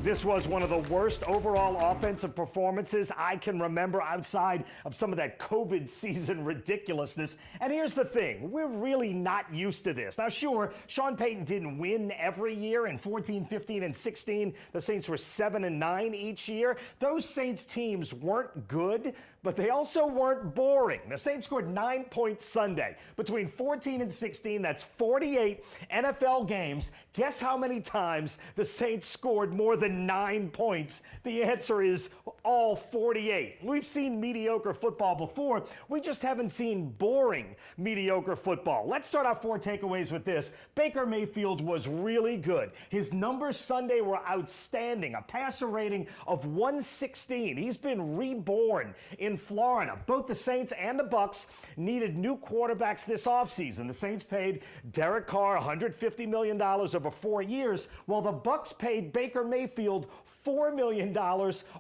This was one of the worst overall offensive performances I can remember outside of some of that COVID season ridiculousness. And here's the thing, we're really not used to this. Now, sure, Sean Payton didn't win every year. In 14, 15, and 16, the Saints were 7-9 each year. Those Saints teams weren't good, but they also weren't boring. The Saints scored 9 points Sunday. Between 14 and 16, that's 48 NFL games. Guess how many times the Saints scored more than 9 points? The answer is all 48. We've seen mediocre football before. We just haven't seen boring mediocre football. Let's start our 4 takeaways with this. Baker Mayfield was really good. His numbers Sunday were outstanding. A passer rating of 116. He's been reborn in Florida. Both the Saints and the Bucs needed new quarterbacks this offseason. The Saints paid Derek Carr $150 million over 4 years, while the Bucs paid Baker Mayfield $4 million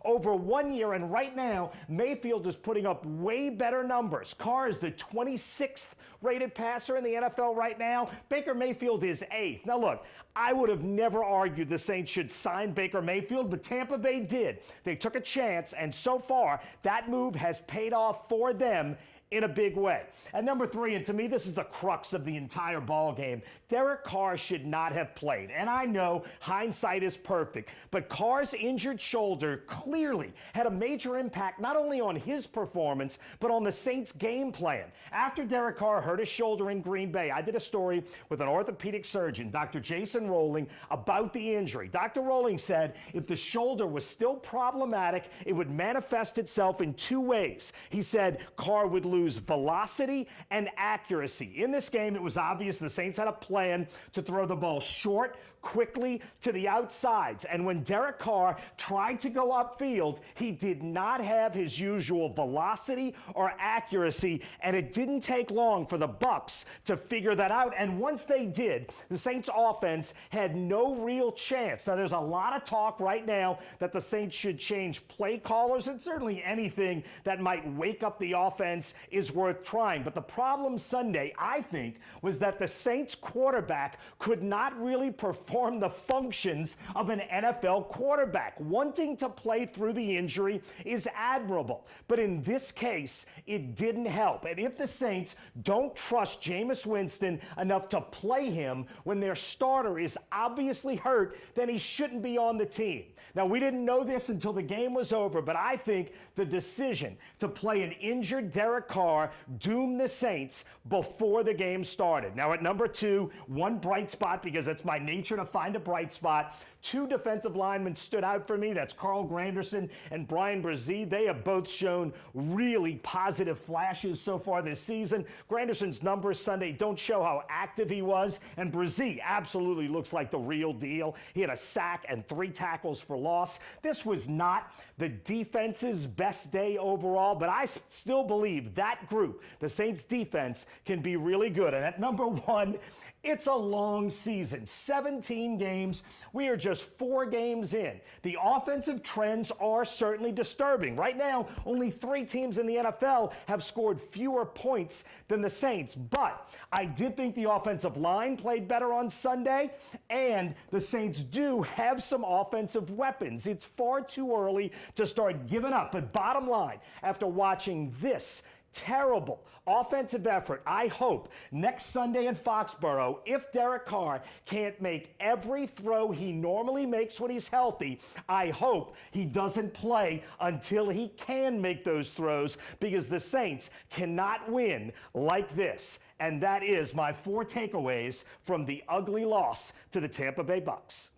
over 1 year, and right now, Mayfield is putting up way better numbers. Carr is the 26th rated passer in the NFL right now. Baker Mayfield is 8th. Now look, I would have never argued the Saints should sign Baker Mayfield, but Tampa Bay did. They took a chance, and so far, that move has paid off for them in a big way. And number 3, and to me this is the crux of the entire ball game, Derek Carr should not have played. And I know hindsight is perfect, but Carr's injured shoulder clearly had a major impact not only on his performance, but on the Saints' game plan. After Derek Carr hurt his shoulder in Green Bay, I did a story with an orthopedic surgeon, Dr. Jason Rowling, about the injury. Dr. Rowling said if the shoulder was still problematic, it would manifest itself in 2 ways. He said Carr would lose velocity and accuracy. In this game, it was obvious the Saints had a plan to throw the ball short, quickly to the outsides. And when Derek Carr tried to go upfield, he did not have his usual velocity or accuracy, and it didn't take long for the Bucs to figure that out. And once they did, the Saints offense had no real chance. Now, there's a lot of talk right now that the Saints should change play callers, and certainly anything that might wake up the offense is worth trying. But the problem Sunday, I think, was that the Saints quarterback could not really perform the functions of an NFL quarterback. Wanting to play through the injury is admirable, but in this case, it didn't help. And if the Saints don't trust Jameis Winston enough to play him when their starter is obviously hurt, then he shouldn't be on the team. Now, we didn't know this until the game was over, but I think the decision to play an injured Derek Carr doomed the Saints before the game started. Now, at number 2, one bright spot, because it's my nature to find a bright spot. 2 defensive linemen stood out for me. That's Carl Granderson and Brian Brzee. They have both shown really positive flashes so far this season. Granderson's numbers Sunday don't show how active he was, and Brzee absolutely looks like the real deal. He had a sack and 3 tackles for loss. This was not the defense's best day overall, but I still believe that group, the Saints defense, can be really good. And at number 1, it's a long season, 17 games. We are just 4 games in. The offensive trends are certainly disturbing. Right now, only 3 teams in the NFL have scored fewer points than the Saints. But I did think the offensive line played better on Sunday, and the Saints do have some offensive weapons. It's far too early to start giving up. But bottom line, after watching this terrible offensive effort, I hope next Sunday in Foxborough, if Derek Carr can't make every throw he normally makes when he's healthy, I hope he doesn't play until he can make those throws, because the Saints cannot win like this. And that is my 4 takeaways from the ugly loss to the Tampa Bay Bucs.